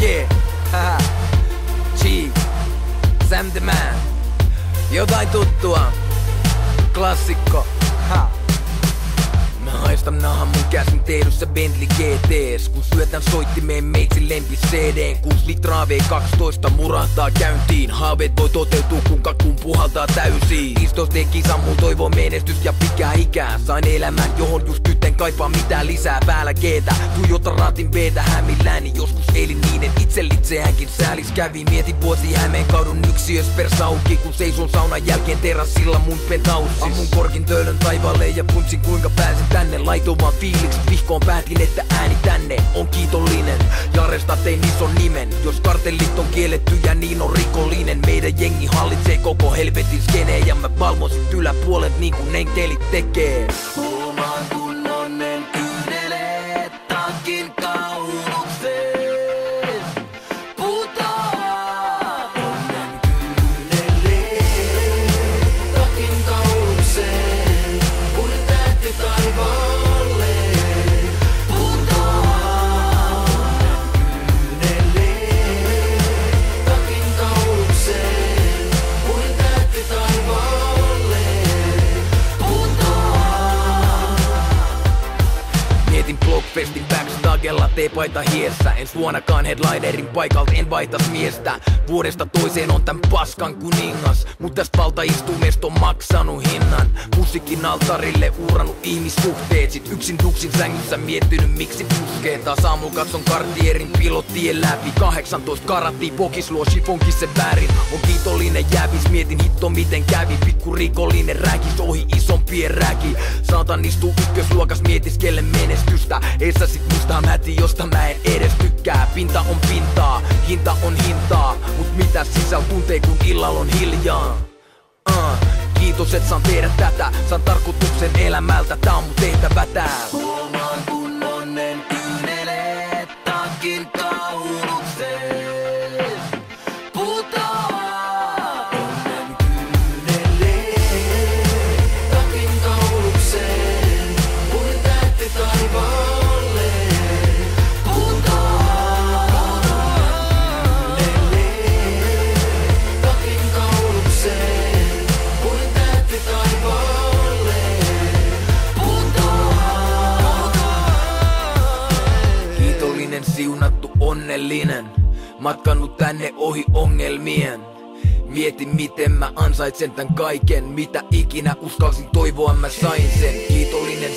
Yeah, haha. G, Sam the Man. Jotain tuttua. Klassikko. Ha. Mä haistan nahan mun käsin tehdyssä Bentley GT:s. Kun syötän soittimeen meitsin lempi CD:n. 6 litraa V12 murahtaa käyntiin. Haaveet voi toteutua kun kakkuun puhaltaa täysiin. 15 kisan mun toivoo menestys ja pikää ikää. Sain elämän johon just nyt en kaipaa mitään lisää. Päällä G:tä, tuijota raatin B:tä hämilläni. Joskus eilin niiden itselitseäänkin säälis kävi. Mietin vuosi Hämeen kaudun yksiös per sauki. Kun seison saunan jälkeen terassilla mun penthoussis. Ammun korkin töölön taivaalle ja puntsin kuinka pääsin tänne. Laitoin vaan fiilikset vihkoon, päätin että ääni tänne on kiitollinen. Jaresta tein ison nimen. Jos kartellit on kielletty ja niin on rikollinen. Meidän jengi hallitsee koko helvetin skeneen. Ja mä valvon sit yläpuolet niin kuin enkelit tekee. Huomaan kun onnen kyyneleet takin kaulukseen putoaa. Onnen kyyneleet takin kaulukseen kuin tähti taivaalle putoaa. Onnen kyyneleet takin kaulukseen kuin tähti taivaalle putoaa. Mietin Blockfestin backstagella teepaita hiessä. En suonakaan headlinerin paikalta, en vaihtas miestä. Vuodesta toiseen on tän paskan kuningas. Mut tästä valtaistuimesta on maksanut hinnan. Musiikin altarille uhrannut ihmissuhteet. Sit yksin duksin sängyssä miettinyt miksi puskee. Taas aamulla katson Cartierin pilottien läpi. 18 karattia pokis luo chifonkin se väärin. On kiitollinen jäävis, mietin hitto miten kävi. Pikku rikollinen räkis ohi isompien räki. Saatan istuu ykkösluokas mietiskellen menestystä. Eessä sit musta mäti josta mä en edes tykkää. Pinta on pintaa, hinta on hintaa. Mut mitä sisällä tuntee kun illalla on hiljaa. Kiitos et saan tehdä tätä. Saan tarkoituksen elämältä, tää on mun tehtävä tää. Huomaan kun onnen kyyneleet takin kaulukseen putoaa. Onnen kyyneleet takin kaulukseen kuin tähti taivaalle putoaa. Onnen kyyneleet takin kaulukseen kuin tähti taivaalle putoaa. Kiitollinen, siunattu, onnellinen. Matkannut tänne ohi ongelmien. Mietin miten mä ansaitsen tän kaiken. Mitä ikinä uskalsin toivoa mä sain sen. Kiitollinen,